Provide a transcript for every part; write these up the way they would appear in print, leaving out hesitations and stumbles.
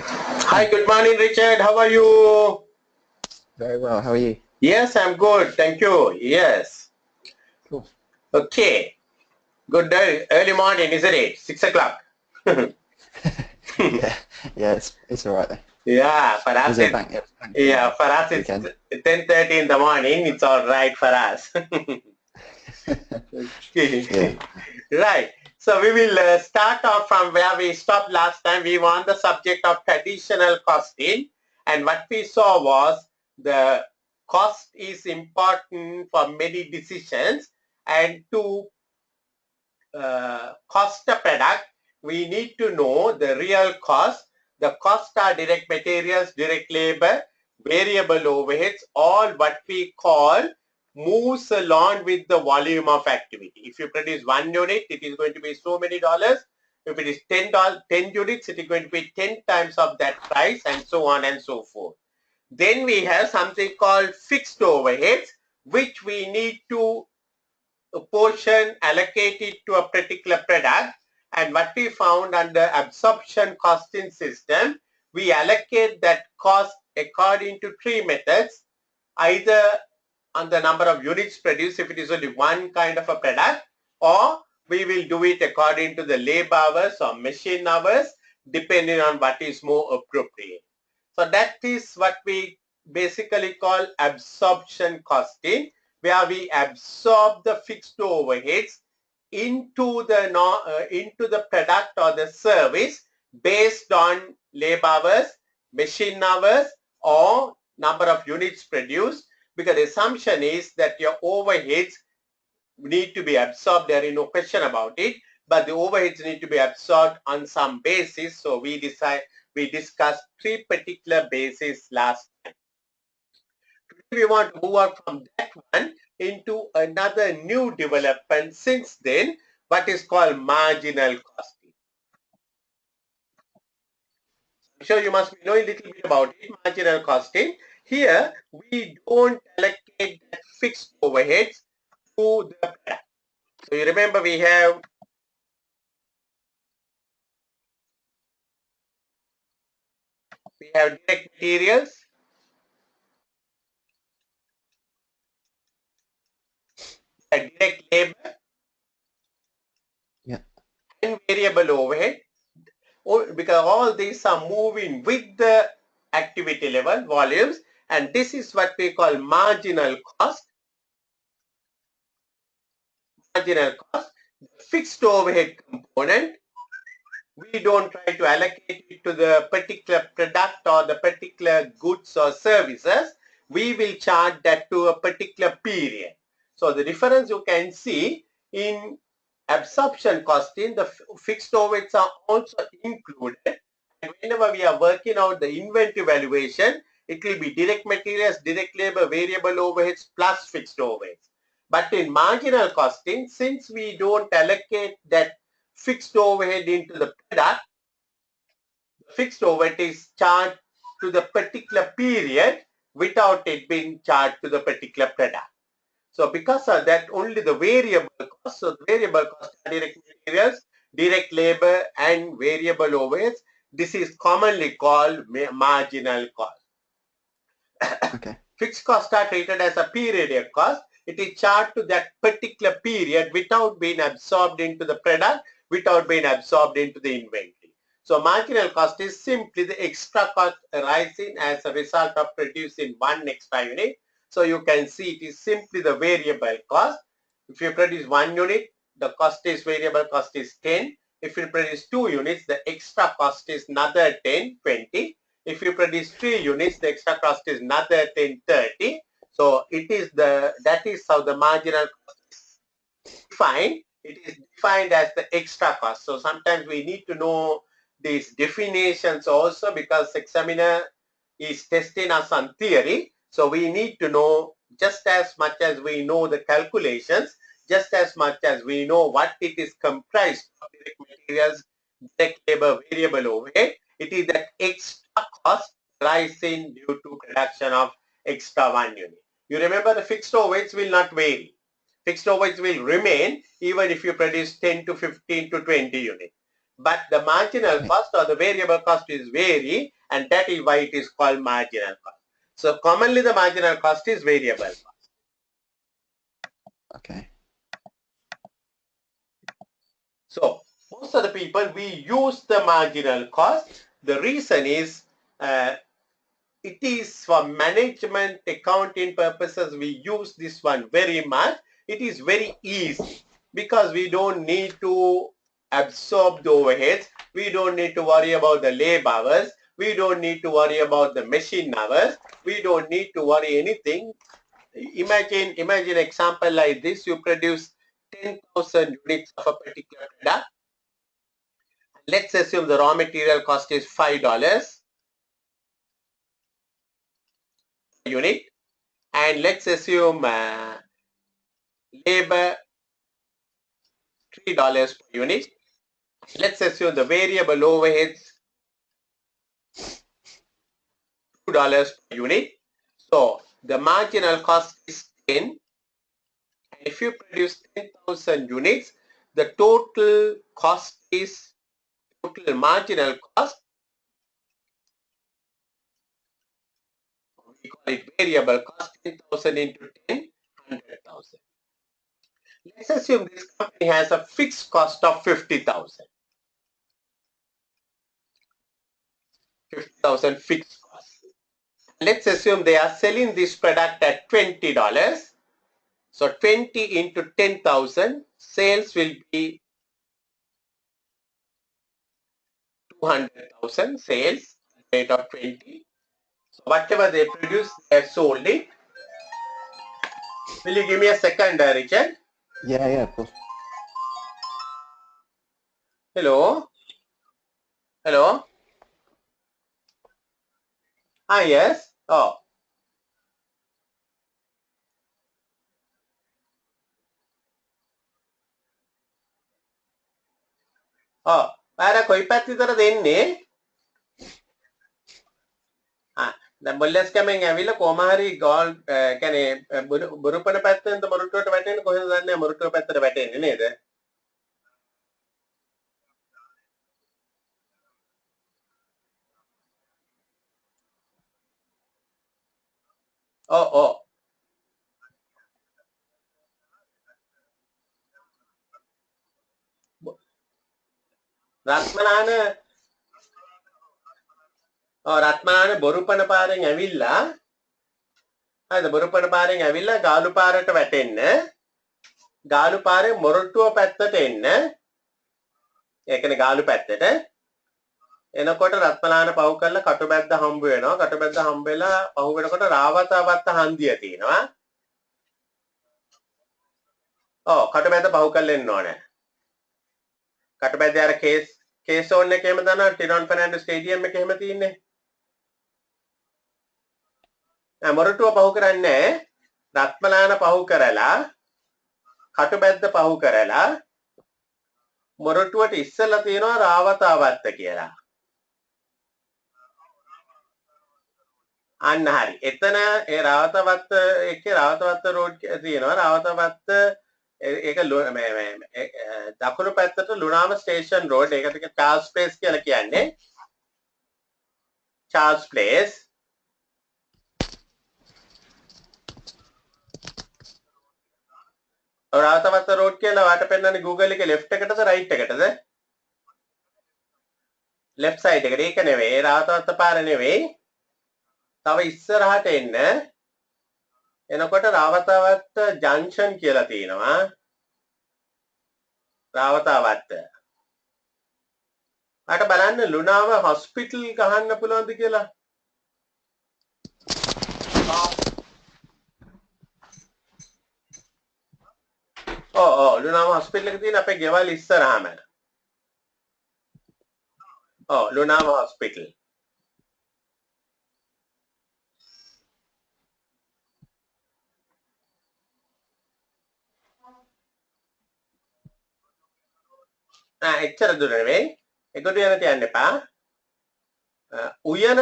Hi, good morning, Richard. How are you? Very well. How are you? Yes, I'm good. Thank you. Yes. Cool. Okay. Good day. Early morning, isn't it? 6 o'clock. Yeah, yeah, it's all right though. Yeah, for It us was a it's bank, it was a bank holiday it's weekend. 10:30 in the morning. It's all right for us. Yeah. Okay. Right. So we will start off from where we stopped last time. We were on the subject of traditional costing, and what we saw was the cost is important for many decisions, and to cost a product, we need to know the real cost. The cost are direct materials, direct labor, variable overheads, all what we call moves along with the volume of activity. If you produce 1 unit, it is going to be so many dollars. If it is $10 units, it is going to be 10 times of that price, and so on and so forth. Then we have something called fixed overheads, which we need to a portion allocated to a particular product, and what we found under absorption costing system, we allocate that cost according to three methods, either on the number of units produced if it is only one kind of a product, or we will do it according to the labor hours or machine hours, depending on what is more appropriate. So that is what we basically call absorption costing, where we absorb the fixed overheads into the product or the service based on labor hours, machine hours, or number of units produced, because the assumption is that your overheads need to be absorbed. There is no question about it, but the overheads need to be absorbed on some basis. So we discussed three particular bases last time. Today we want to move on from that one into another new development since then, what is called marginal costing. I'm sure you must know a little bit about it. Marginal costing. Here we don't allocate that fixed overheads to the product. So you remember we have direct materials, direct labor, Yeah. and variable overhead, because all these are moving with the activity level volumes, and this is what we call marginal cost. Marginal cost, fixed overhead component, we don't try to allocate it to the particular product or the particular goods or services. We will charge that to a particular period. So the difference you can see in absorption costing, the fixed overheads are also included. And whenever we are working out the inventory valuation, it will be direct materials, direct labor, variable overheads plus fixed overheads. But in marginal costing, since we don't allocate that fixed overhead into the product, the fixed overhead is charged to the particular period without it being charged to the particular product. So because of that, only the variable cost, so the variable cost are direct materials, direct labor, and variable overheads. This is commonly called marginal cost. Okay. Fixed costs are treated as a periodic cost. It is charged to that particular period without being absorbed into the product, without being absorbed into the inventory. So marginal cost is simply the extra cost arising as a result of producing one extra unit. So you can see it is simply the variable cost. If you produce 1 unit, the cost is variable cost is 10. If you produce 2 units, the extra cost is another 10, 20. If you produce 3 units, the extra cost is another 10, 30. So that is how the marginal cost is defined. It is defined as the extra cost. So sometimes we need to know these definitions also, because examiner is testing us on theory. So we need to know just as much as we know the calculations, just as much as we know what it is comprised of, direct materials, direct labor, variable overhead. It is that extra cost rising due to production of extra 1 unit. You remember the fixed overheads will not vary. Fixed overheads will remain even if you produce 10 to 15 to 20 units. but the marginal cost or the variable cost is vary, and that is why it is called marginal cost. So commonly the marginal cost is variable cost. Okay. So most of the people, we use the marginal cost. The reason is it is for management accounting purposes we use this one very much. It is very easy because we don't need to absorb the overheads. We don't need to worry about the labor hours. We don't need to worry about the machine hours. We don't need to worry anything. Imagine example like this. You produce 10,000 units of a particular product. Let's assume the raw material cost is $5 per unit, and let's assume labor $3 per unit. Let's assume the variable overheads $2 per unit. So the marginal cost is 10. And if you produce 10,000 units, the total cost is total marginal cost. We call it variable cost. 10,000 into 10, 100,000. Let's assume this company has a fixed cost of 50,000. 50,000 fixed cost. Let's assume they are selling this product at $20. So 20 into 10,000, sales will be 200,000 sales rate of 20. So whatever they produce, they have sold it. Will you give me a second, Richard? Yeah, of course. Hello? Hello? Yes. Oh. පාර කොයි පැත්තටද දෙන්නේ? දැන් මොල්ලස් කැමෙන් ඇවිල්ලා කොහම හරි goal කියන්නේ බුරුපණ පැත්තෙන්ද මොරටුවට වැටෙන්නේ කොහෙද දන්නේ මොරටුව පැත්තට වැටෙන්නේ නේද? ඔව්. රත්මලාන බොරුපණ පාරෙන් ඇවිල්ලා හරිද බොරුපණ පාරෙන් ඇවිල්ලා ගාලු පාරට වැටෙන්න ගාලු පාරේ මොරටුව පැත්තට එන්න ඒ කියන්නේ ගාලු පැත්තට එනකොට රත්මලාන පහු කරලා කටුබැද්ද හම්බ වෙනවා කටුබැද්ද හම්බ වෙලා පහු වෙනකොට රාවතාවත්ත හන්දිය තියෙනවා කටුබැද්ද පහු කරලා එන්න ඕනේ කටුබැද්ද අර කේස් ඕන් එකේම දන්නවා ටිරොන් ෆර්නැන්ඩෝ ස්ටේඩියම් එකේ එහෙම තියෙන්නේ මොරටුව පහු කරන්නේ රත්මලාන පහු කරලා කටුබැද්ද පහු කරලා මොරටුවට ඉස්සෙල්ලා තියෙනවා රාවතාවත්ත කියලා. අන්න හරි. එතන ඒ රාවතාවත්ත එකේ රාවතාවත්ත රෝඩ් තියෙනවා. රාවතාවත්ත ඒක දකුණු පැත්තට ලුණාම ස්ටේෂන් රෝඩ්. ඒකට චාල්ස් ප්ලේස් කියලා කියන්නේ. චාල්ස් ප්ලේස් රාවතාවත්ත රෝඩ් කියලා වාට පෙන්නන්නේ Google එකේ left එකටද right එකටද? left side එකට. ඒක නෙවෙයි. ඒ රාවතාවත්ත පාර නෙවෙයි. තව ඉස්සරහට එන්න. එනකොට රාවතාවත්ත ජංක්ෂන් කියලා තියෙනවා. රාවතාවත්ත. අට බලන්න ලුණාව හොස්පිටල් ගහන්න පුළුවන්ද කියලා? ලුණාව හොස්පිටල් එක තියෙන අපේ ගෙවල් ඉස්සරහම. ලුණාව හොස්පිටල්. එච්චර දුර නෙවෙයි. ඒකට යන්න තියන්න එපා. උයන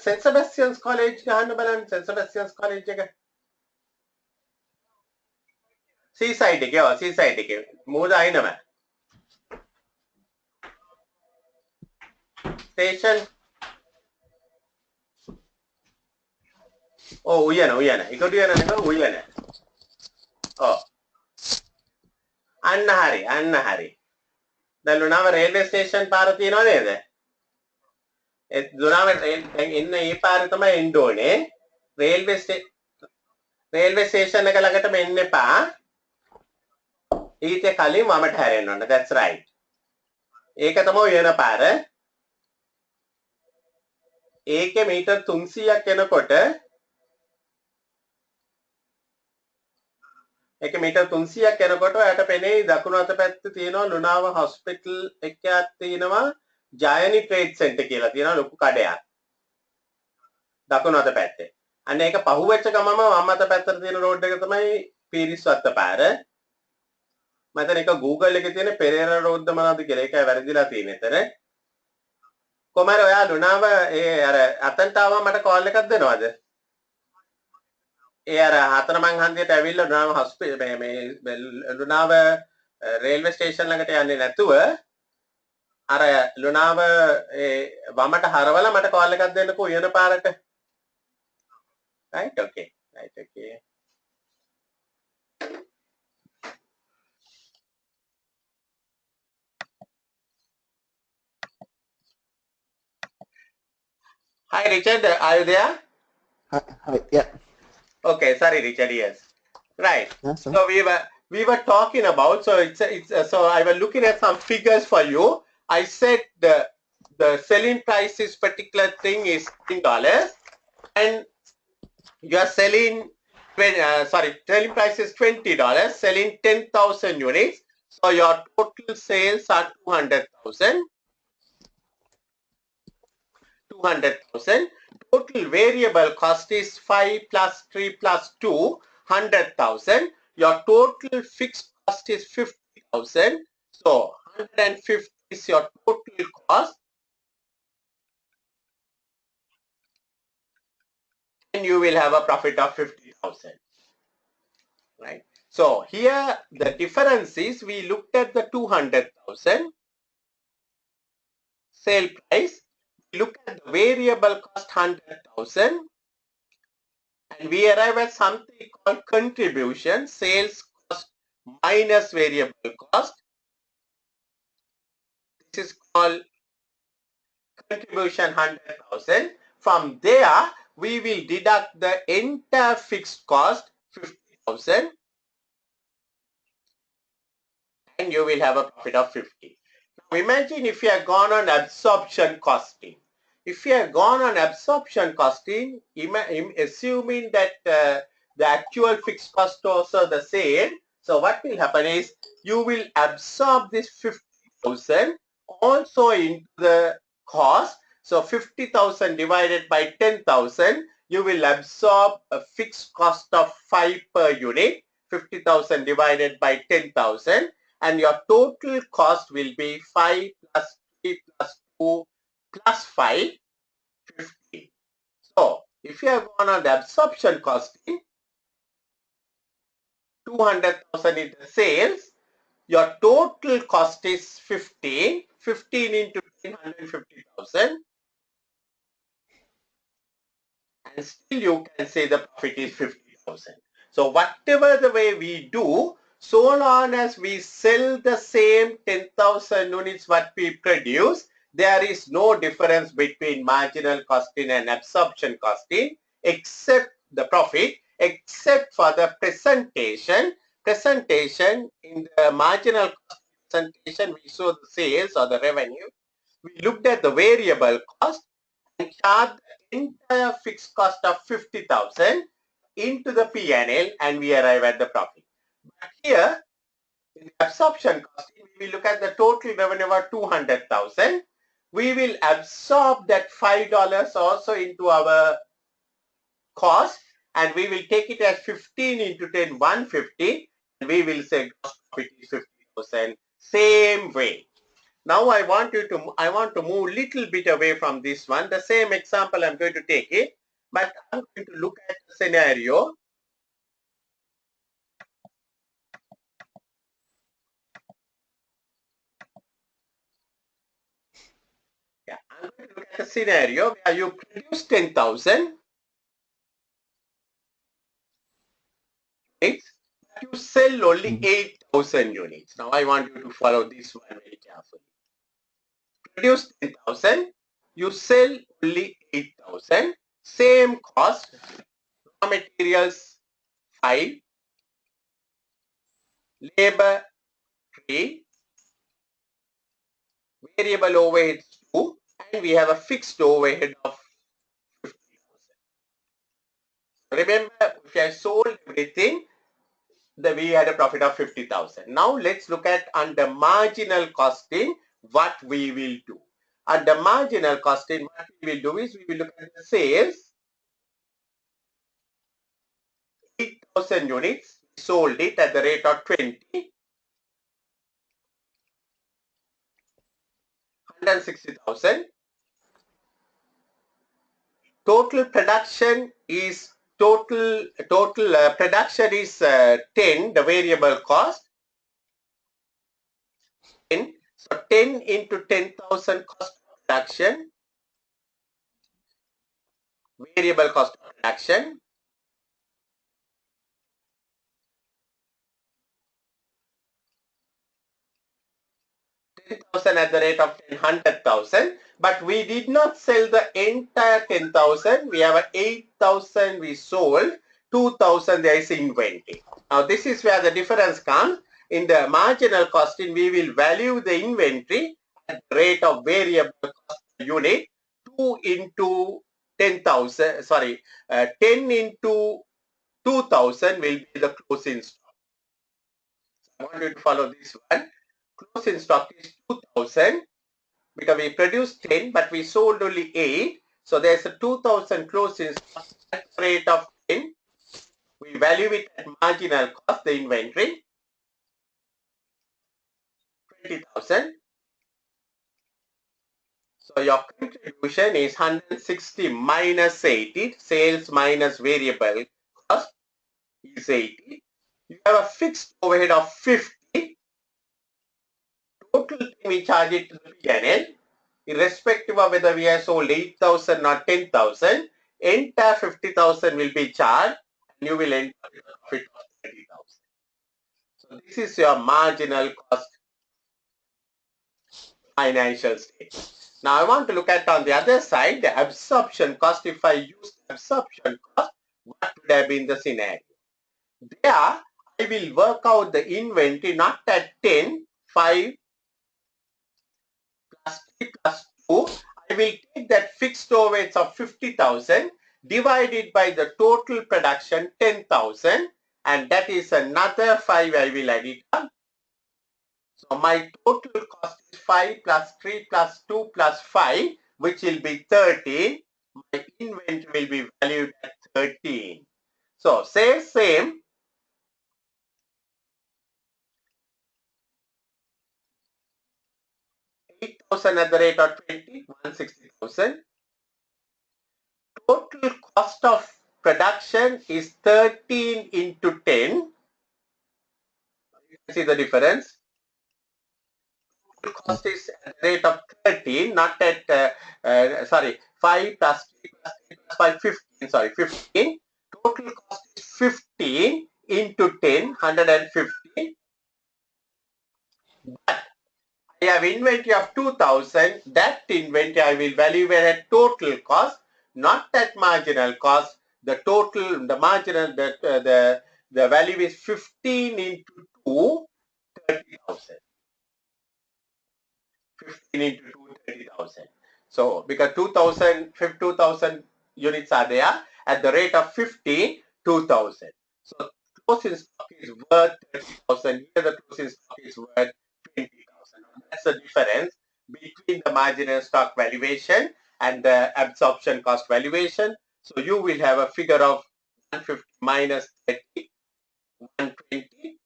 සෙන්ට් සෙබැස්ටියන්ස් කොලෙජ් ගහන්න බලන්න සෙන්ට් සෙබැස්ටියන්ස් කොලෙජ් එක. සීසයිඩ් එකේ සීසයිඩ් එකේ මූද අයිනම. station. Oh, Uyana. Ikot Uyana niko Uyana. Oh. Anna Hari. The Lunava railway station පාර තියෙනව නේද? ඒ Lunava දැන් එන්න ඒ පාරේ තමයි එන්න ඕනේ. railway station එක ළඟටම එන්න එපා. ඊට කලින් වමට හැරෙන්න ඕන. That's right. ඒක තමයි උයන පාර. ඒකේ මීටර් 300ක් යනකොට ඒක මීටර් 300ක් යනකොට ඔයාලට පෙනේ දකුණු අත පැත්තේ තියෙනවා ලුණාව හොස්පිටල් එකක් තියෙනවා ජයනි ට්‍රේඩ් සෙන්ටර් කියලා තියෙනවා ලොකු කඩයක්. දකුණු අත පැත්තේ. අන්න ඒක පහුවෙච්ච ගමම වම් අත පැත්තට තියෙන රෝඩ් එක තමයි පීරිස්වත්ත පාර. මම ඒක Google එකේ තියෙන පෙරේරා රෝඩ්ද මොනවද කියලා ඒකයි වැරදිලා තියෙන්නේ එතන. කොහමද ඔයා ලුණාව ඒ අර අතන්ට ආවම මට කෝල් එකක් දෙනවද? ඒ අර හතරමං හන්දියට ඇවිල්ලා ලුණාව හොස්පිටල් මේ ලුණාව රේල්වේ ස්ටේෂන් ළඟට යන්නේ නැතුව අර ලුණාව ඒ වමට හරවලා මට කෝල් එකක් දෙන්නකෝ උයන පාරට. Right? Okay. Hi Richard, are you there? Hi, yeah. Okay, sorry Richard, yes. Right. That's all So we were talking about, so so I was looking at some figures for you. I said the selling price is particular thing is $10 and you are selling selling price is $20, selling 10,000 units. So your total sales are 200,000. Total variable cost is 5 plus 3 plus 2, 100,000. Your total fixed cost is 50,000. So 150 is your total cost. And you will have a profit of 50,000. Right. So here the difference is we looked at the 200,000 sale price. We look at the variable cost 100,000. And we arrive at something called contribution, sales cost minus variable cost. This is called contribution 100,000. From there, we will deduct the entire fixed cost 50,000 and you will have a profit of 50. Now imagine if you have gone on absorption costing. If you have gone on absorption costing, assuming that the actual fixed cost also the same, so what will happen is you will absorb this 50,000 also into the cost. So 50,000 divided by 10,000, you will absorb a fixed cost of 5 per unit. 50,000 divided by 10,000. And your total cost will be 5 plus 3 plus 2 plus 5, 50. So, if you have gone on the absorption costing, 200,000 is the sales, your total cost is 15, 15 into 10, 150,000. And still you can say the profit is 50,000. So, whatever the way we do, so long as we sell the same 10,000 units what we produce, there is no difference between marginal costing and absorption costing except the profit, except for the presentation. Presentation in the marginal cost presentation, we saw the sales or the revenue. We looked at the variable cost and chart the entire fixed cost of 50,000 into the P&L and we arrive at the profit. But here, in the absorption costing, we will look at the total revenue of 200,000. We will absorb that $5 also into our cost and we will take it as 15 into 10, 150 and we will say gross profit is 50,000. Same way. Now I want to move a little bit away from this one. The same example I'm going to take it, but I'm going to look at the scenario. Yeah, I'm going at a scenario where you produce 10,000, units, but you sell only 8,000 units. Now I want you to follow this one very carefully. Produce 10,000, you sell only 8,000, same cost, raw materials 5, labor 3, variable overhead 2, and we have a fixed overhead of 50,000. Remember, if I sold everything, we had a profit of 50,000. Now let's look at under marginal costing what we will do. Under marginal costing, what we will do is we will look at the sales, 8,000 units, we sold it at the rate of 20, 160,000. Total production is production is 10, the variable cost 10. So 10 into 10,000 cost of production, variable cost of production, at the rate of 100,000, but we did not sell the entire 10,000. We have 8,000 we sold, 2,000 there is inventory. Now this is where the difference comes. In the marginal costing, we will value the inventory at the rate of variable cost per unit, 2 into 10,000, 10 into 2,000 will be the closing stock. I want you to follow this one. Closing stock is 2,000 because we produced 10 but we sold only 8. So there's a 2,000 closing stock at the rate of 10. We value it at marginal cost, the inventory, 20,000. So your contribution is 160 minus 80. Sales minus variable cost is 80. You have a fixed overhead of 50. Total thing we charge it to the P&L, irrespective of whether we have sold 8,000 or 10,000, entire 50,000 will be charged and you will end up with a profit of 30,000. So this is your marginal cost financial statement. Now I want to look at on the other side, the absorption cost. If I use absorption cost, what would have been the scenario? There, I will work out the inventory not at 10, 5, plus 3 plus 2, I will take that fixed overheads of 50,000 divided by the total production 10,000 and that is another 5 I will add it up. So my total cost is 5 plus 3 plus 2 plus 5 which will be 13. My inventory will be valued at 13. So same. 8,000 at the rate of 20, 160,000. Total cost of production is 13 into 10. You can see the difference. Total cost is at the rate of 13, not at, 5 plus 3 plus 3 plus 5, 15, 15. Total cost is 15 into 10, 150. But I have inventory of 2,000. That inventory I will value at total cost, not at marginal cost. The total, the marginal, the value is 15 into 2, 30,000. 15 into 2, 30,000. So because 2,000 units are there at the rate of 50, 2,000. So closing stock is worth 30,000. Here the closing stock is worth 20,000. That's the difference between the marginal stock valuation and the absorption cost valuation. So you will have a figure of 150 minus 30, 120,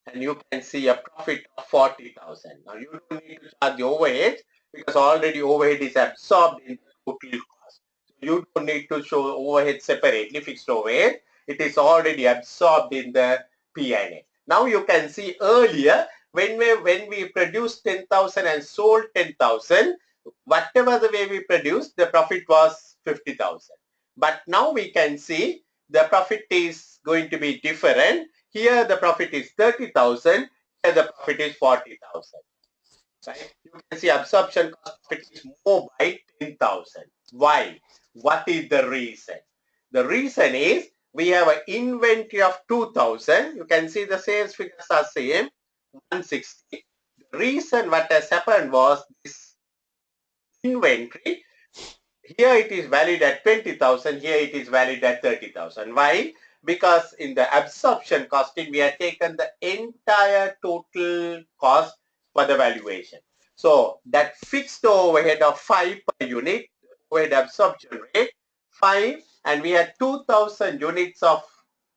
and you can see a profit of 40,000. Now you don't need to charge the overhead because already overhead is absorbed in the total cost. So you don't need to show overhead separately, fixed overhead. It is already absorbed in the P&L. Now you can see earlier when we produced 10,000 and sold 10,000, whatever the way we produced, the profit was 50,000. But now we can see the profit is going to be different. Here the profit is 30,000. Here the profit is 40,000. Right? You can see absorption cost profit is more by 10,000. Why? What is the reason? The reason is we have an inventory of 2,000. You can see the sales figures are same, 160. The reason what has happened was this inventory. Here it is valued at 20,000. Here it is valued at 30,000. Why? Because in the absorption costing, we have taken the entire total cost for the valuation. So that fixed overhead of 5 per unit, overhead absorption rate 5, and we had 2,000 units of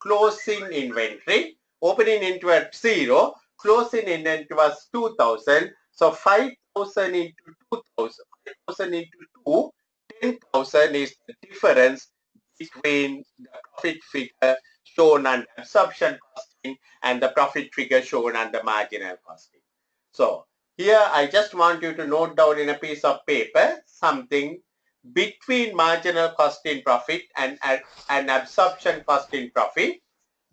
closing inventory. Opening into at 0, closing inventory was 2,000. So 5,000 into 2,000, 5,000 into 2, 10,000 is the difference between the profit figure shown under absorption costing and the profit figure shown under marginal costing. So here I just want you to note down in a piece of paper something between marginal costing profit and absorption costing profit.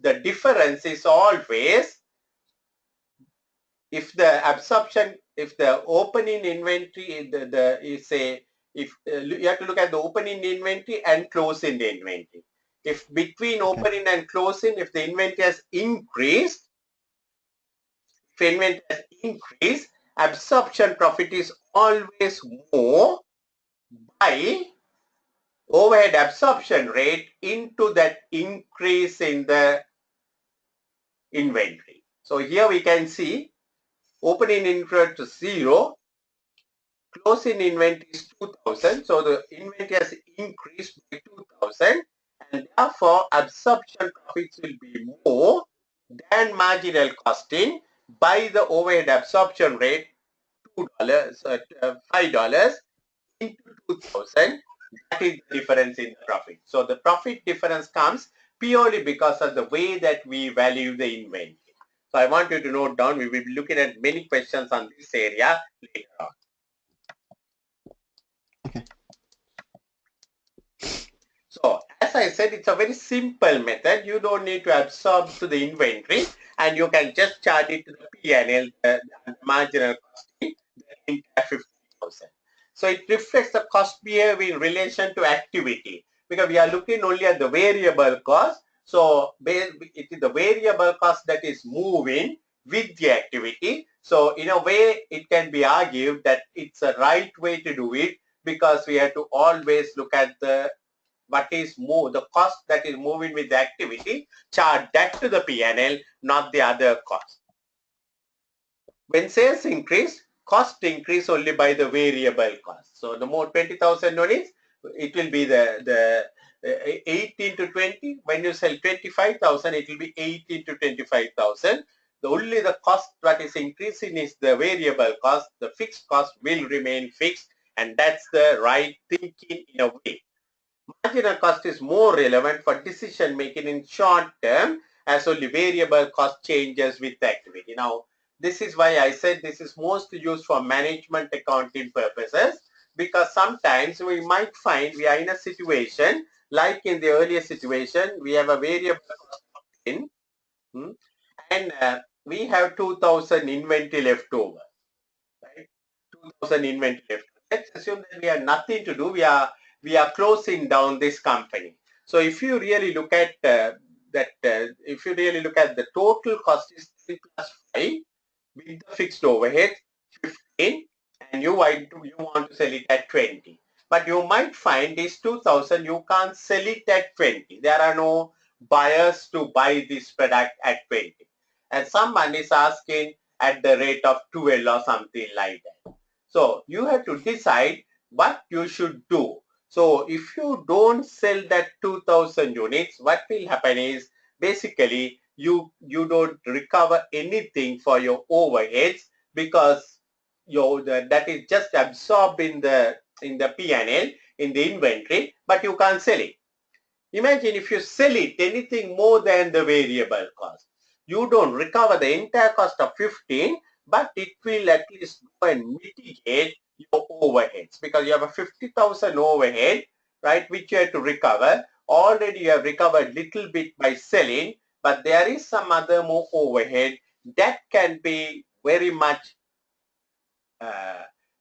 The difference is always if the opening inventory is a, if you have to look at the opening inventory and closing the inventory. If between opening and closing, if the inventory has increased, absorption profit is always more by overhead absorption rate into that increase in the inventory. So here we can see opening inventory to 0, closing inventory is 2,000. So the inventory has increased by 2,000 and therefore absorption profits will be more than marginal costing by the overhead absorption rate $5 into 2,000. That is the difference in the profit. So the profit difference comes purely because of the way that we value the inventory. So I want you to note down, we will be looking at many questions on this area later on. Okay. So as I said, it's a very simple method. You don't need to absorb to the inventory and you can just charge it to the P&L, the marginal costing, the entire 50,000. So it reflects the cost behavior in relation to activity because we are looking only at the variable cost. So it is the variable cost that is moving with the activity. So in a way, it can be argued that it's a right way to do it because we have to always look at the the cost that is moving with the activity, charge that to the P&L, not the other cost. When sales increase, cost increase only by the variable cost. So the more 20,000 units, it will be the 18 to 20. When you sell 25,000, it will be 18 to 25,000. Only the cost that is increasing is the variable cost. The fixed cost will remain fixed, and that's the right thinking in a way. Marginal cost is more relevant for decision making in short term as only variable cost changes with the activity. Now, this is why I said this is mostly used for management accounting purposes because sometimes we might find we are in a situation like in the earlier situation, we have a variable cost in and we have 2,000 inventory left over, right? 2,000 inventory left. Let's assume that we have nothing to do. We are closing down this company. So if you really look at if you really look at the total cost is 3 plus 5 with the fixed overhead 15, and you want to sell it at 20. But you might find this 2,000 you can't sell it at 20. There are no buyers to buy this product at 20, and someone is asking at the rate of 12 or something like that. So you have to decide what you should do. So if you don't sell that 2,000 units, what will happen is basically you don't recover anything for your overheads because that is just absorbed in the P&L, in the inventory, but you can't sell it. Imagine if you sell it anything more than the variable cost. You don't recover the entire cost of 15, but it will at least go and mitigate your overheads, because you have a 50,000 overhead, right, which you have to recover. Already you have recovered little bit by selling, but there is some other more overhead that can be very much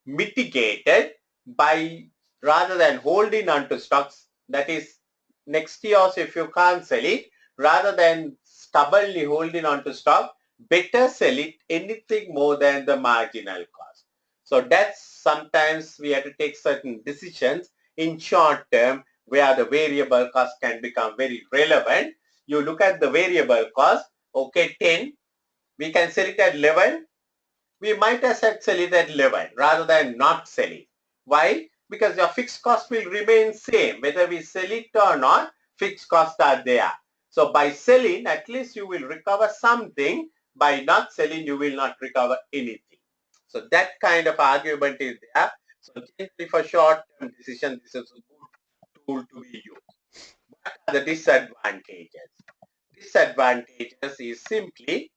mitigated by, rather than holding on to stocks, that is next year also if you can't sell it, rather than stubbornly holding on to stock, better sell it anything more than the marginal cost. So that's sometimes we have to take certain decisions in short term where the variable cost can become very relevant. You look at the variable cost, okay, 10, we can sell it at 11, we might as well sell it at 11 rather than not sell it. Why? Because your fixed cost will remain same. Whether we sell it or not, fixed costs are there. So by selling, at least you will recover something. By not selling, you will not recover anything. So that kind of argument is there. So generally for short-term decision, this is a good tool to be used. What are the disadvantages? Disadvantages is simply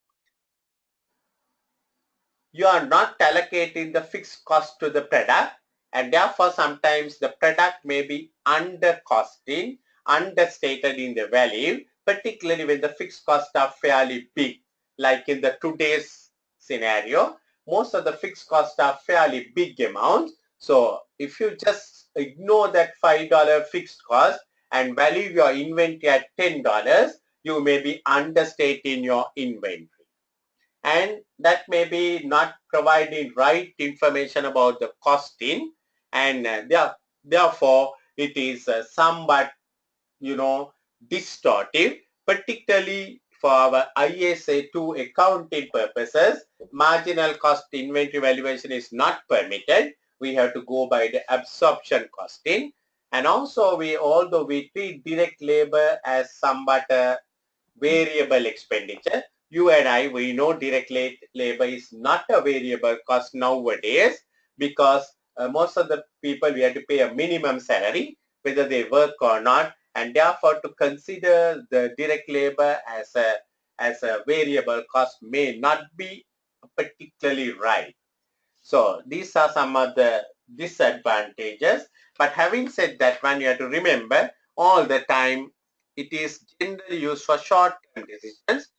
you are not allocating the fixed cost to the product, and therefore sometimes the product may be under costing, understated in the value, particularly when the fixed costs are fairly big. Like in the today's scenario, most of the fixed costs are fairly big amounts. So if you just ignore that $5 fixed cost and value your inventory at $10, you may be understating your inventory, and that may be not providing right information about the costing, and therefore it is somewhat, distortive, particularly for our ISA 2 accounting purposes. Marginal cost inventory valuation is not permitted. We have to go by the absorption costing. And also although we treat direct labor as somewhat a variable expenditure, you and I, we know direct labor is not a variable cost nowadays, because most of the people, we have to pay a minimum salary whether they work or not, and therefore to consider the direct labor as a variable cost may not be particularly right. So these are some of the disadvantages. But having said that one, you have to remember all the time it is generally used for short-term decisions,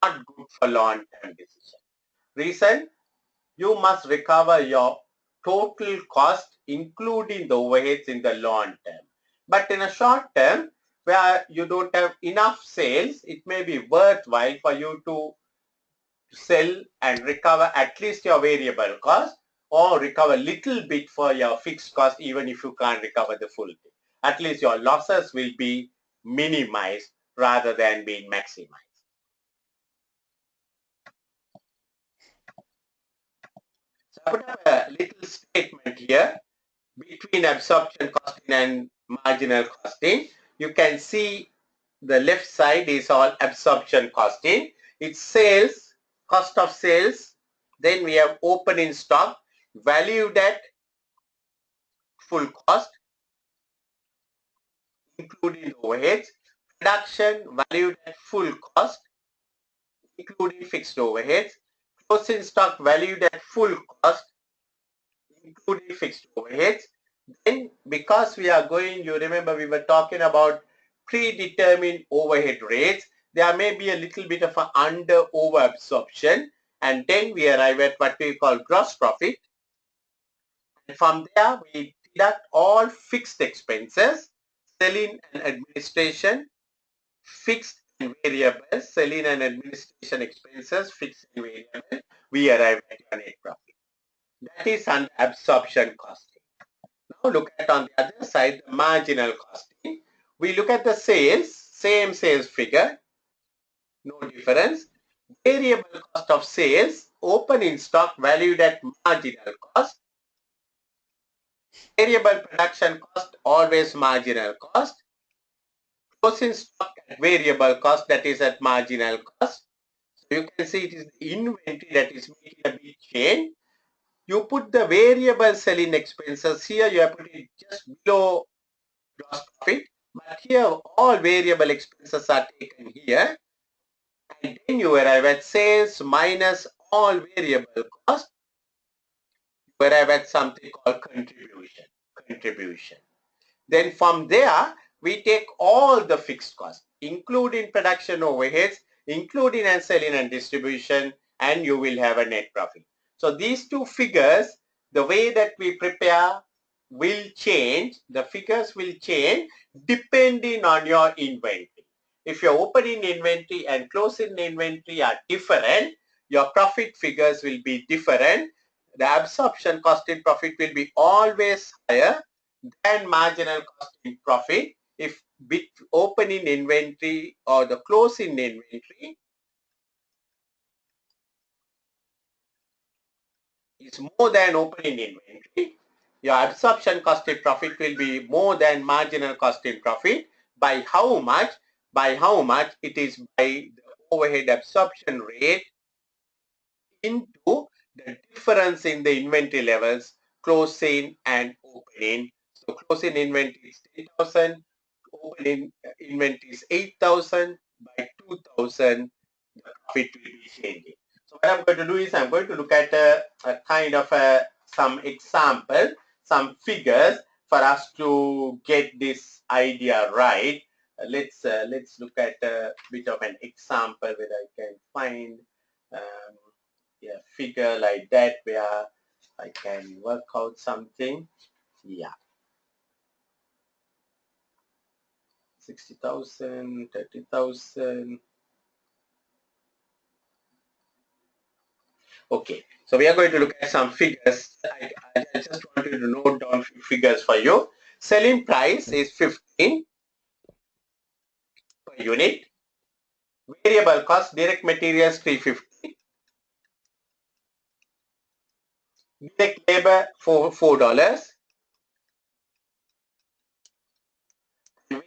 not good for long-term decisions. Reason, you must recover your total cost including the overheads in the long term. But in a short term where you don't have enough sales, it may be worthwhile for you to sell and recover at least your variable cost, or recover little bit for your fixed cost even if you can't recover the full thing. At least your losses will be minimized rather than being maximized. So I put up a little statement here between absorption costing and marginal costing. You can see the left side is all absorption costing. It's sales, cost of sales. Then we have opening stock, valued at full cost, including overheads. Production, valued at full cost, including fixed overheads. Closing stock, valued at full cost, including fixed overheads. Then because we are going, you remember we were talking about predetermined overhead rates, there may be a little bit of an under over absorption, and then we arrive at what we call gross profit. And from there we deduct all fixed expenses, selling and administration, fixed and variable, selling and administration expenses, fixed and variable, we arrive at your net profit. That is under absorption costing. Now look at on the other side, the marginal costing. We look at the sales, same sales figure, no difference. Variable cost of sales, opening stock valued at marginal cost. Variable production cost, always marginal cost. Closing stock at variable cost, that is at marginal cost. So you can see it is the inventory that is making a big change. You put the variable selling expenses here, you have put it just below gross profit, but here all variable expenses are taken here, and then you arrive at sales minus all variable cost. arrive at something called contribution. Then from there, we take all the fixed costs, including production overheads, including and selling and distribution, and you will have a net profit. So these two figures, the way that we prepare will change, the figures will change depending on your inventory. If your opening inventory and closing inventory are different, your profit figures will be different. The absorption cost in profit will be always higher than marginal cost in profit if opening inventory or the closing inventory is more than opening inventory. Your absorption cost in profit will be more than marginal cost in profit. By how much? By how much? It is by the overhead absorption rate into the difference in the inventory levels, closing and opening. So closing inventory is 10,000, opening inventory is 8,000. By 2,000, the profit will be changing. So what I'm going to do is I'm going to look at a kind of some example, some figures for us to get this idea right. Let's look at a bit of an example where I can find a figure like that where I can work out something. Yeah. 60,000, 30,000. Okay, so we are going to look at some figures. I just wanted to note down figures for you. Selling price is 15 per unit. Variable cost, direct materials 350. Direct labor $4.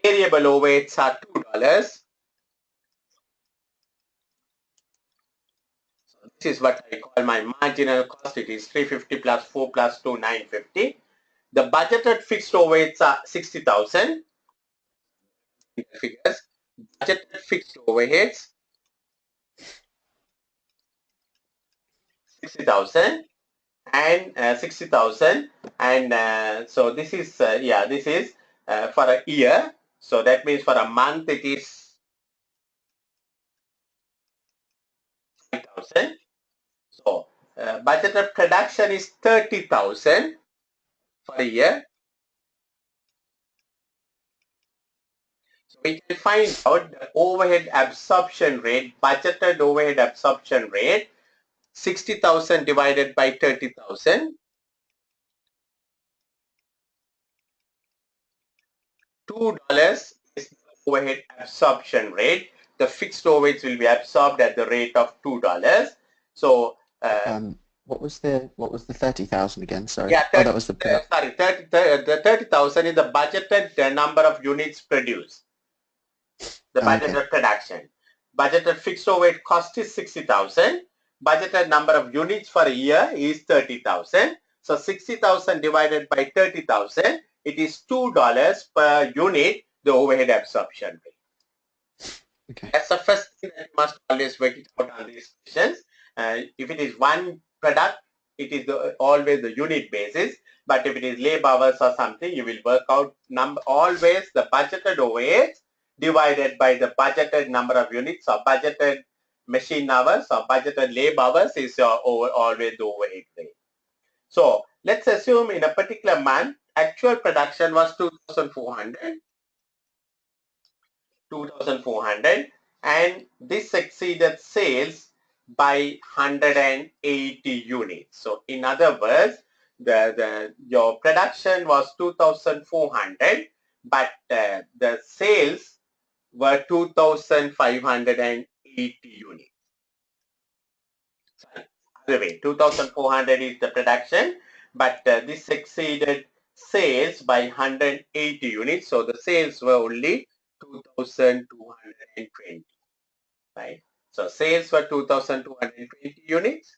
Variable overheads are $2. This is what I call my marginal cost. It is 350 plus 4 plus 2, 950. The budgeted fixed overheads are 60,000. Figures. Budgeted fixed overheads 60,000 and 60,000, and so this is this is for a year. So that means for a month it is 5,000. So budgeted production is 30,000 for a year. So we can find out the overhead absorption rate, budgeted overhead absorption rate, 60,000 divided by 30,000. $2 is the overhead absorption rate. The fixed overheads will be absorbed at the rate of $2. So what was the 30,000 again? Sorry. yeah, 30, that was the 30,000 is the budgeted number of units produced. The budgeted production. Budgeted fixed overhead cost is 60,000. Budgeted number of units for a year is 30,000. So 60,000 divided by 30,000, it is $2 per unit, the overhead absorption rate. Okay. That's the first thing that you must always work it out on these questions. If it is one product, it is always the unit basis. But if it is labor hours or something, you will work out always the budgeted overheads divided by the budgeted number of units or budgeted machine hours or budgeted labor hours is your always the overhead rate. So let's assume in a particular month, actual production was 2,400. 2,400, and this exceeded sales by 180 units. So in other words, your production was 2,400, but the sales were 2,580 units. Sorry, other way, 2,400 is the production, but this exceeded sales by 180 units. So the sales were only 2,220, right? So sales were 2,220 units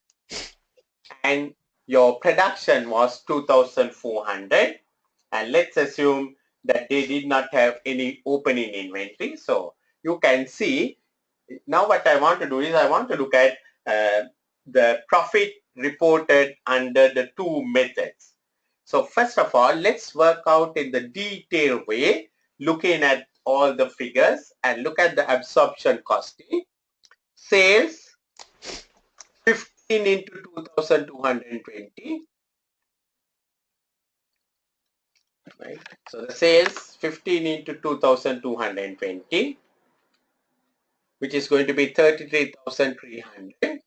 and your production was 2,400, and let's assume that they did not have any opening inventory. So you can see now what I want to do is I want to look at the profit reported under the two methods. So first of all, let's work out in the detailed way, looking at all the figures and look at the absorption costing. Sales 15 into 2220. Right. So the sales 15 into 2220, which is going to be 33,300.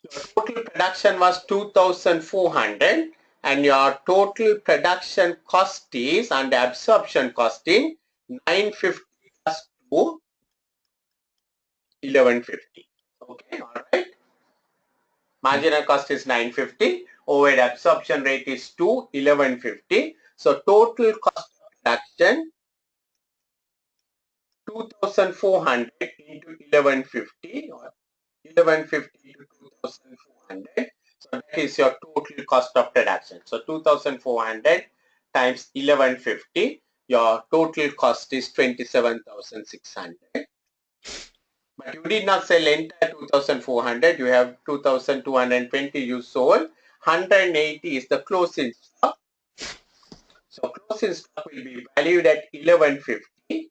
Your total production was 2,400 and your total production cost is under absorption costing 950 plus 2, 1150. Okay, all right. Marginal cost is 950. Overhead absorption rate is 2, 1150. So total cost of production 2,400 into 1150 or 1150 to 2,400. So that is your total cost of production. So 2,400 times 1150, your total cost is 27,600. But you did not sell entire 2,400. You have 2,220 you sold. 180 is the closing stock. So closing stock will be valued at 1150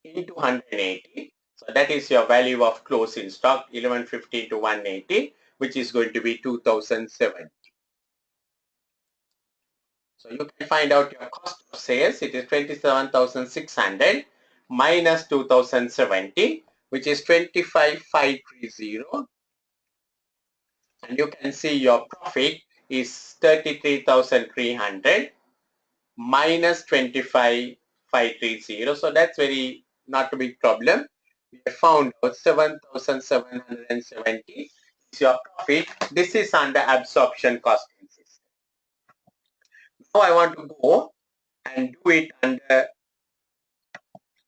into 180. So that is your value of closing stock, 1150 to 180, which is going to be 2070. So you can find out your cost of sales. It is 27,600 minus 2070, which is 25,530. And you can see your profit is 33,300 minus 25,530. So that's very not a big problem. We have found out 7,770 is your profit. This is under absorption costing system. Now I want to go and do it under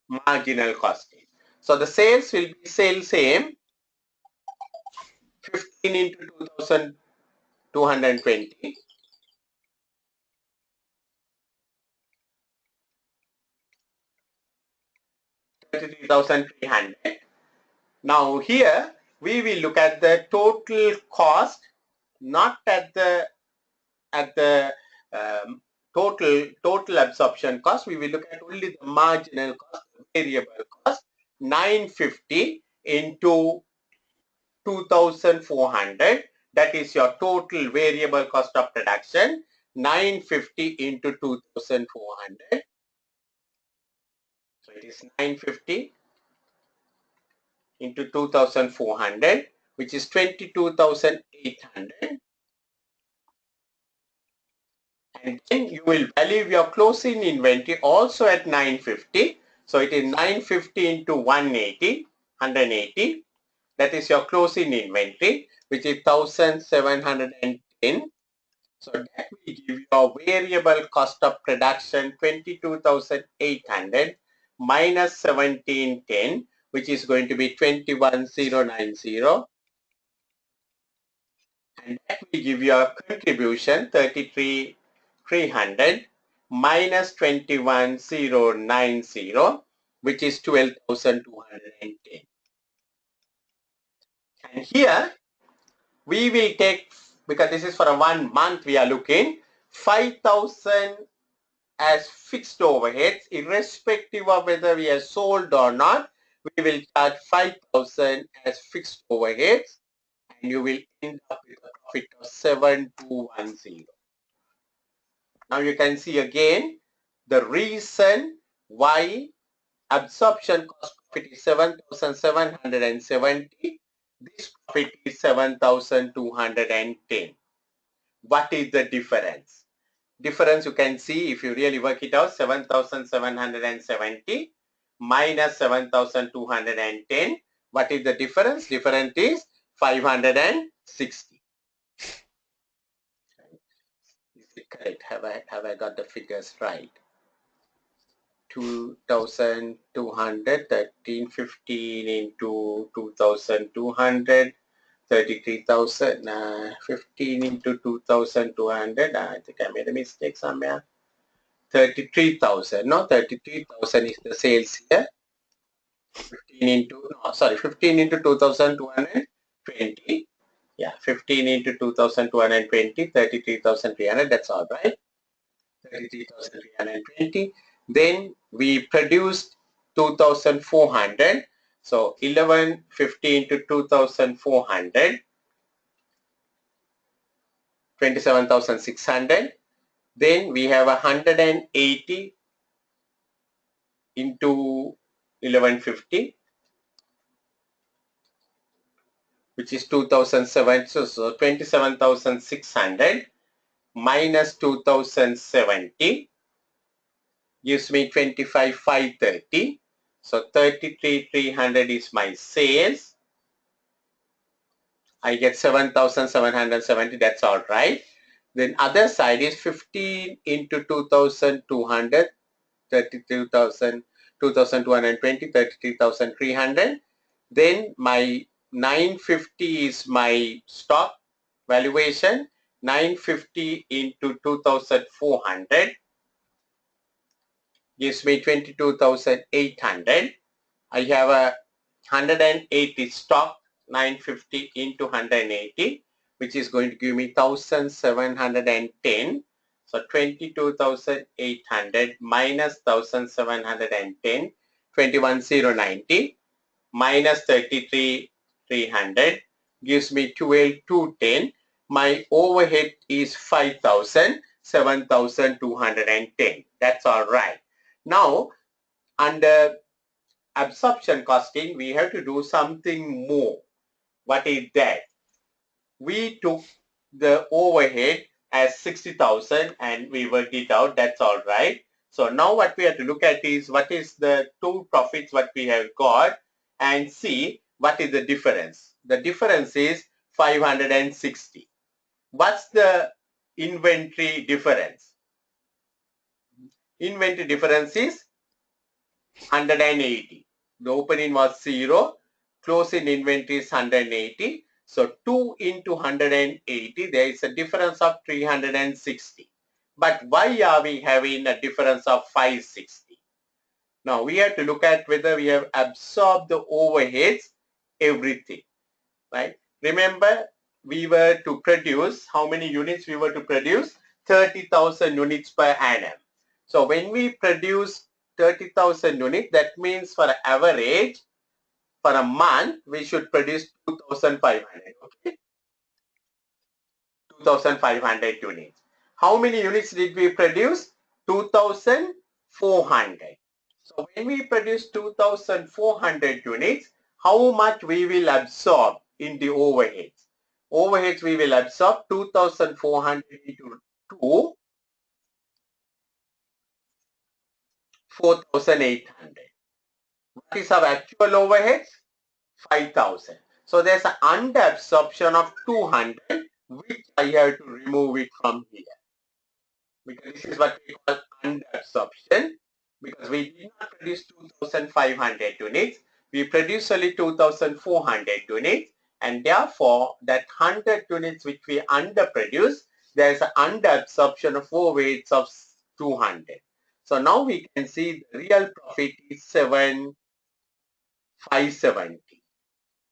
marginal costing. So the sales will be same 15 into 2,220. 33,300. Now here we will look at the total cost, not at the total absorption cost. We will look at only the marginal cost, variable cost, 950 into 2,400. That is your total variable cost of production. 950 into 2,400. So it is 950 into 2,400, which is 22,800. And then you will value your closing inventory also at 950. So it is 950 into 180, 180. That is your closing inventory, which is 1,710. So that will give you a variable cost of production 22,800 minus 1,710, which is going to be 21,090. And that will give you a contribution 33,300 minus 21,090, which is 12,210. And here we will take, because this is for a 1 month we are looking, 5,000 as fixed overheads, irrespective of whether we are sold or not. We will charge 5,000 as fixed overheads, and you will end up with a profit of 7,210. Now you can see again the reason why absorption cost profit is 7,770. This profit is 7,210. What is the difference? Difference you can see if you really work it out, 7,770 minus 7,210. What is the difference? Difference is 560. Is it correct? Have I got the figures right? 2,200, 1315 into 2,200, 33,000, 15 into 2,200. I think I made a mistake somewhere. 33,000. No, 33,000 is the sales here. 15 into 2,200. 20. Yeah, 15 into 2,220, 33,300. That's all right. 33,320. Then we produced 2,400. So 1150 into 2,400, 27,600. Then we have 180 into 1150, which is 2,007. So 27,600 minus 2,070 gives me 25,530. So 33,300 is my sales. I get 7,770. That's all right. Then other side is 15 into 2,200, 32,000, 2,220, 33,300. Then my 950 is my stock valuation. 950 into 2,400 gives me 22,800. I have a 180 stock. 950 into 180, which is going to give me 1,710. So 22,800 minus 1,710, 21,090 minus 33,300 gives me 12,210. My overhead is 5,000, 7,210. That's all right. Now, under absorption costing, we have to do something more. What is that? We took the overhead as 60,000 and we worked it out. That's all right. So now what we have to look at is what is the two profits what we have got and see what is the difference. The difference is 560. What's the inventory difference? Inventory difference is 180. The opening was 0. Closing inventory is 180. So 2 into 180, there is a difference of 360. But why are we having a difference of 560? Now we have to look at whether we have absorbed the overheads, everything, right? Remember, we were to produce, how many units we were to produce? 30,000 units per annum. So when we produce 30,000 units, that means for an average, for a month, we should produce 2,500. Okay, 2,500 units. How many units did we produce? 2,400. So when we produce 2,400 units, how much we will absorb in the overheads? Overheads we will absorb 2,400 into 2, 4,800. What is our actual overheads? 5,000. So there's an under absorption of 200, which I have to remove it from here. Because this is what we call under absorption. Because we did not produce 2,500 units, we produced only 2,400 units, and therefore that 100 units which we underproduce, there is an under absorption of overheads of 200. So now we can see the real profit is 7,570.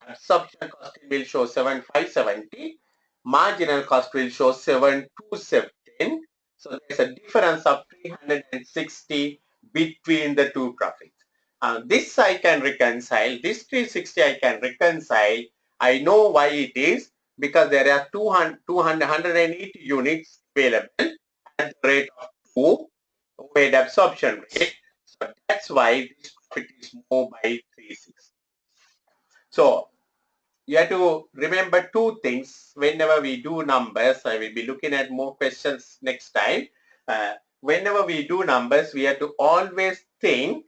Absorption cost will show 7,570. Marginal cost will show 7,217. So there's a difference of 360 between the two profits. This I can reconcile. This 360 I can reconcile. I know why it is, because there are 180 units available at the rate of 2 overhead absorption rate. So that's why this profit is more by 360. So you have to remember two things whenever we do numbers. I will be looking at more questions next time. Whenever we do numbers, we have to always think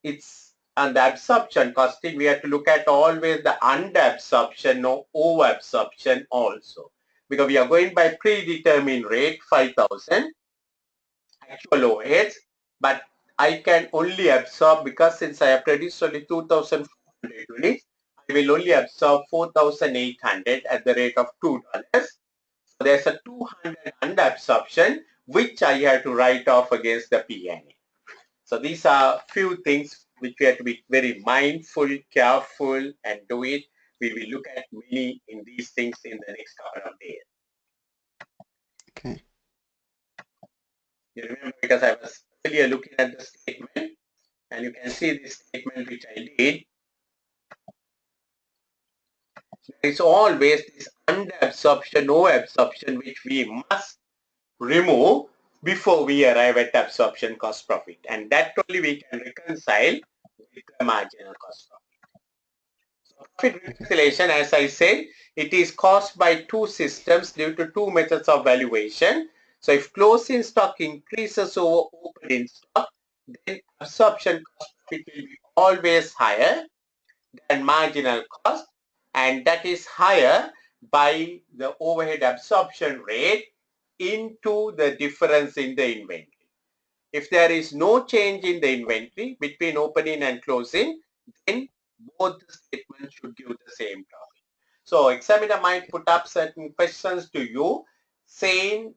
it's on the absorption costing. We have to look at always the under absorption or over absorption also, because we are going by predetermined rate 5,000 actual overheads, but I can only absorb, because since I have produced only 2,400 units, I will only absorb 4,800 at the rate of $2. So there's a 200 under absorption, which I have to write off against the P&L. So these are few things which we have to be very mindful, careful, and do it. We will look at many in these things in the next couple of days. Okay. You remember, because I was earlier looking at the statement, and you can see this statement which I did. There is always this under absorption, over absorption, which we must remove before we arrive at absorption cost profit, and that only we can reconcile with the marginal cost profit. So profit reconciliation, as I said, it is caused by two systems due to two methods of valuation. So if closing stock increases over opening stock, then absorption cost profit will be always higher than marginal cost, and that is higher by the overhead absorption rate into the difference in the inventory. If there is no change in the inventory between opening and closing, then both the statements should give the same profit. So examiner might put up certain questions to you saying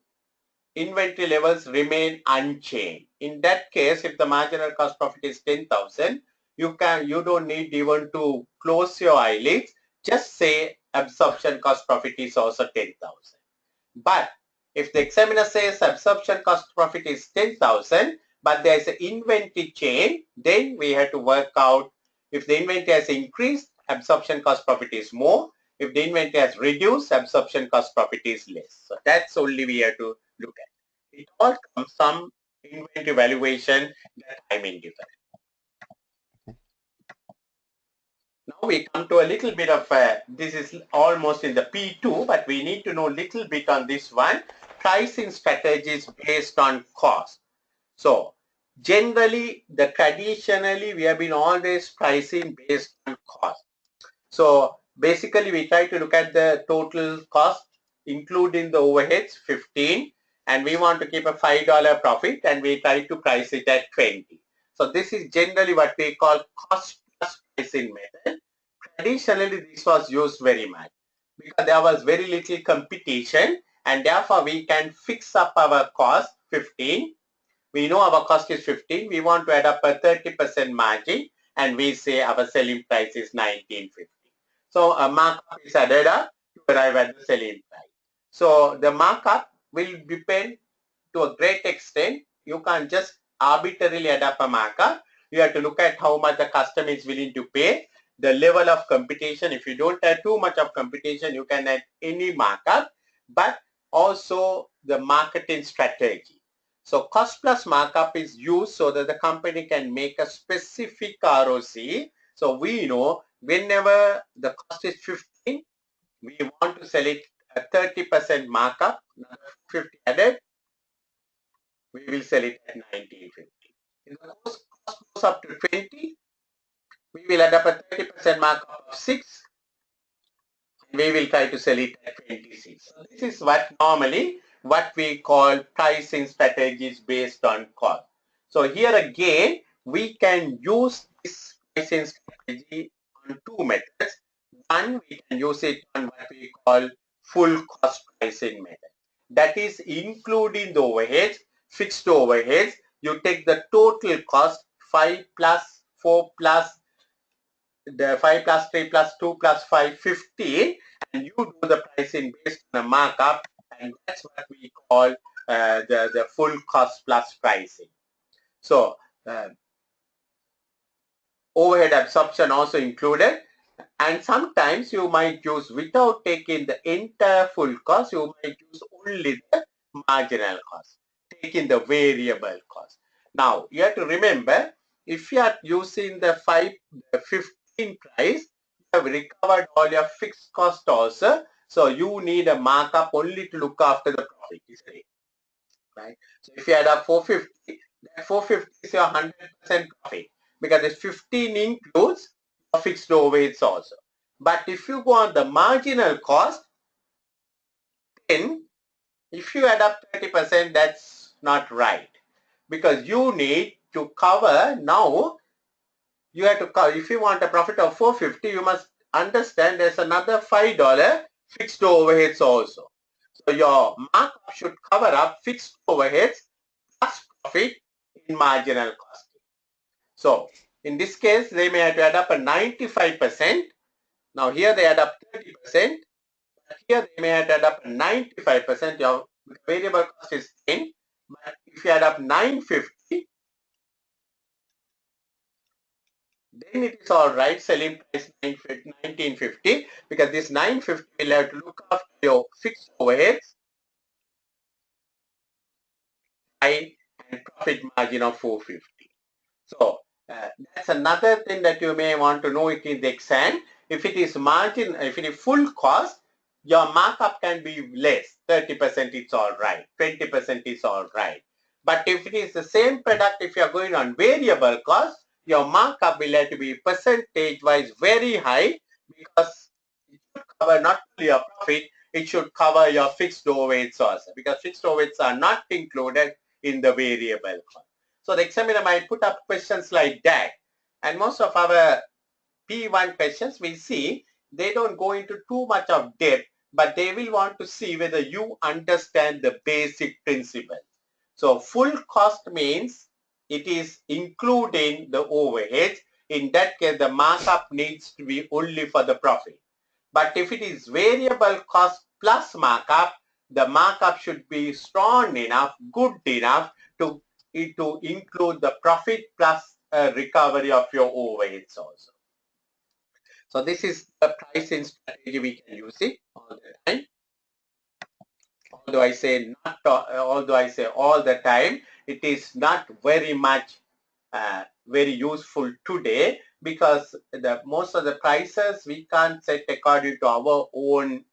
inventory levels remain unchanged. In that case, if the marginal cost profit is 10,000, you don't need even to close your eyelids. Just say absorption cost profit is also 10,000. But if the examiner says absorption cost profit is 10,000, but there is an inventory change, then we have to work out if the inventory has increased, absorption cost profit is more. If the inventory has reduced, absorption cost profit is less. So that's only we have to look at. It all comes from inventory valuation, the timing difference. Now we come to a little bit of, this is almost in the P2, but we need to know a little bit on this one, pricing strategies based on cost. So generally, traditionally, we have been always pricing based on cost. So basically, we try to look at the total cost, including the overheads, 15, and we want to keep a $5 profit, and we try to price it at 20. So this is generally what we call cost plus pricing method. Traditionally, this was used very much because there was very little competition, and therefore we can fix up our cost 15. We know our cost is 15. We want to add up a 30% margin, and we say our selling price is 1950. So a markup is added up to arrive at the selling price. So the markup will depend to a great extent. You can't just arbitrarily add up a markup. You have to look at how much the customer is willing to pay, the level of competition. If you don't have too much of competition, you can add any markup, but also the marketing strategy. So cost plus markup is used so that the company can make a specific ROC. So we know whenever the cost is 15, we want to sell it at 30% markup, 50 added, we will sell it at 1950. If the cost goes up to 20, we will add up a 30% markup of 6. We will try to sell it at 26. So this is what we call pricing strategies based on cost. So here again, we can use this pricing strategy on two methods. One, we can use it on what we call full cost pricing method. That is including the overheads, fixed overheads. You take the total cost, 5 plus 4 plus the 5 plus 3 plus 2 plus 5, 15, and you do the pricing based on a markup, and that's what we call the full cost plus pricing. So overhead absorption also included, and sometimes you might use, without taking the entire full cost, you might use only the marginal cost, taking the variable cost. Now you have to remember, if you are using the 15 price, you have recovered all your fixed cost also, so you need a markup only to look after the profit, isn't it? Right? So if you add up 450, that 450 is your 100% profit, because this 15 includes your fixed overheads also. But if you go on the marginal cost, then if you add up 30%, that's not right, because you need to cover now. You have to cover, if you want a profit of 450, you must understand there's another $5 fixed overheads also. So your markup should cover up fixed overheads plus profit in marginal costing. So in this case, they may have to add up a 95%, Now here they add up 30%, but here they may add up 95%. Your variable cost is 10, but if you add up 950, then it is all right. Selling price 1950, because this 950 will have to look after your fixed overheads, and profit margin of 450. So that's another thing that you may want to know it in the exam. If it is margin, if it is full cost, your markup can be less. 30% is all right. 20% is all right. But if it is the same product, if you are going on variable cost, your markup will have to be percentage-wise very high, because it should cover not only your profit, it should cover your fixed overheads also, because fixed overheads are not included in the variable cost. So the examiner might put up questions like that. And most of our P1 questions we see, they don't go into too much of depth, but they will want to see whether you understand the basic principle. So full cost means it is including the overheads. In that case, the markup needs to be only for the profit. But if it is variable cost plus markup, the markup should be strong enough, good enough to include the profit plus recovery of your overheads also. So this is the pricing strategy we can use it all the time. Although I say all the time, it is not very much very useful today, because most of the prices we can't set according to our own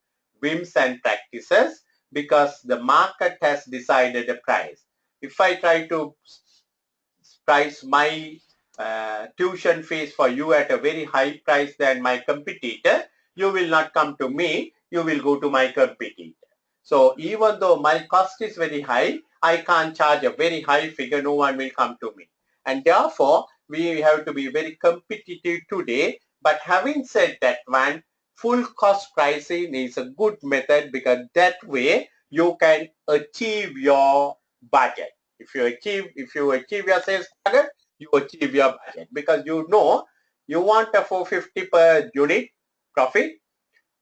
whims and practices, because the market has decided a price. If I try to price my tuition fees for you at a very high price than my competitor, you will not come to me, you will go to my competitor. So even though my cost is very high, I can't charge a very high figure, no one will come to me. And therefore, we have to be very competitive today. But having said that one, full cost pricing is a good method, because that way you can achieve your budget. If you achieve your sales target, you achieve your budget, because you know you want a 450 per unit profit,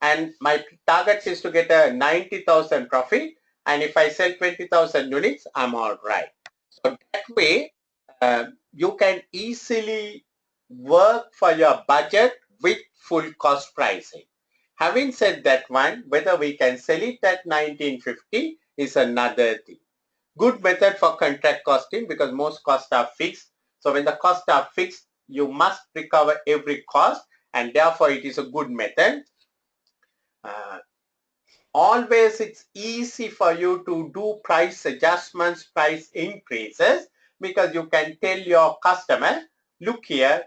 and my target is to get a 90,000 profit, and if I sell 20,000 units, I'm all right. So that way you can easily work for your budget with full cost pricing. Having said that one, whether we can sell it at 1950 is another thing. Good method for contract costing, because most costs are fixed. So when the costs are fixed, you must recover every cost, and therefore it is a good method. Always it's easy for you to do price adjustments, price increases, because you can tell your customer, look here,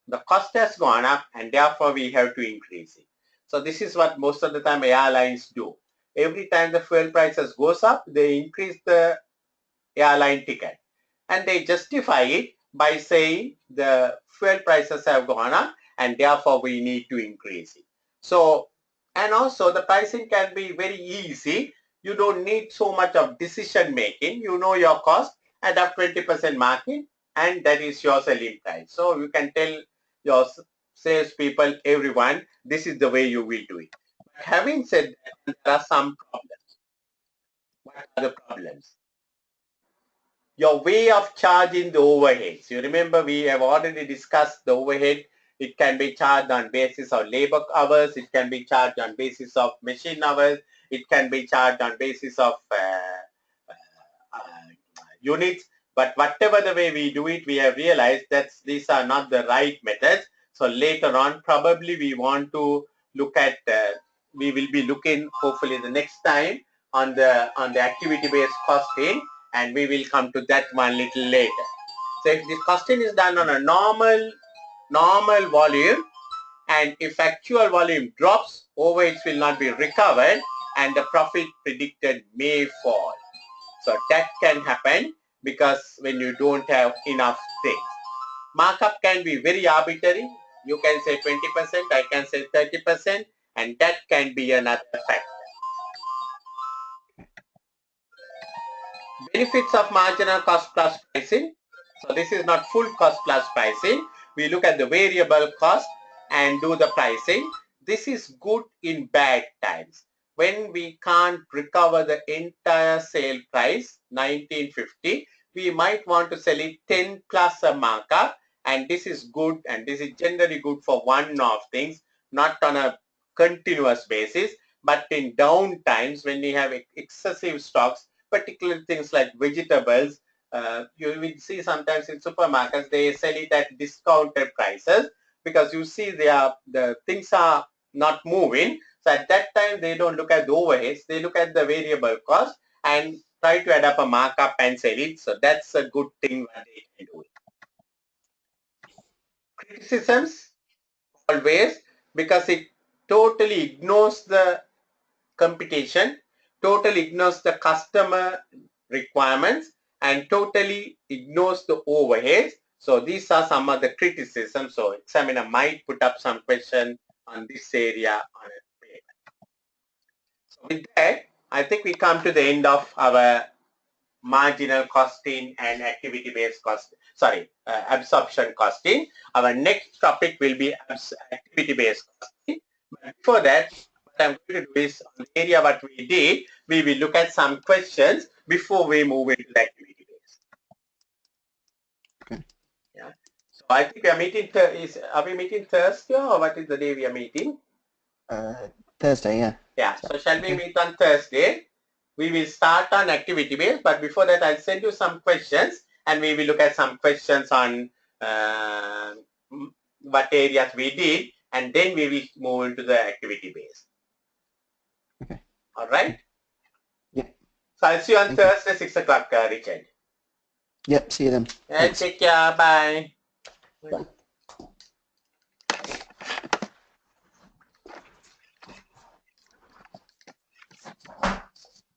the cost has gone up and therefore we have to increase it. So this is what most of the time airlines do. Every time the fuel prices goes up, they increase the airline ticket, and they justify it by saying the fuel prices have gone up and therefore we need to increase it. So, and also the pricing can be very easy. You don't need so much of decision making. You know your cost, add up 20% margin, and that is your selling price. So you can tell your salespeople, everyone, this is the way you will do it. But having said that, there are some problems. What are the problems? Your way of charging the overheads. You remember we have already discussed the overhead. It can be charged on basis of labor hours. It can be charged on basis of machine hours. It can be charged on basis of units. But whatever the way we do it, we have realized that these are not the right methods. So later on, probably we want to look at, we will be looking hopefully the next time on the activity-based costing, and we will come to that one little later. So if the costing is done on a normal volume, and if actual volume drops, overheads will not be recovered and the profit predicted may fall. So that can happen because when you don't have enough things. Markup can be very arbitrary. You can say 20%, I can say 30%, and that can be another factor. Benefits of marginal cost plus pricing. So this is not full cost plus pricing. We look at the variable cost and do the pricing. this is good in bad times. When we can't recover the entire sale price, 1950, we might want to sell it 10 plus a markup, and this is good, and this is generally good for one-off things, not on a continuous basis, but in down times when we have excessive stocks, particularly things like vegetables, you will see sometimes in supermarkets they sell it at discounted prices because you see the things are not moving. So at that time they don't look at the overheads, they look at the variable cost and try to add up a markup and sell it. So that's a good thing that they can do. Criticisms always, because it totally ignores the competition, totally ignores the customer requirements, and totally ignores the overheads. So these are some of the criticisms. So examiner might put up some question on this area on a paper. So with that, I think we come to the end of our marginal costing and activity-based cost, absorption costing. Our next topic will be activity-based costing. But before that, what I'm going to do is on the area what we did, we will look at some questions before we move into the activity-based. Okay. Yeah. So I think we are meeting, are we meeting Thursday or what is the day we are meeting? Thursday, yeah. Yeah, so shall we meet on Thursday? We will start on activity based, but before that I'll send you some questions and we will look at some questions on what areas we did, and then we will move into the activity based. Okay. All right? Yeah. So I'll see you on Thursday, 6 o'clock, Richard. Yep, see you then. And take care. Bye. Bye.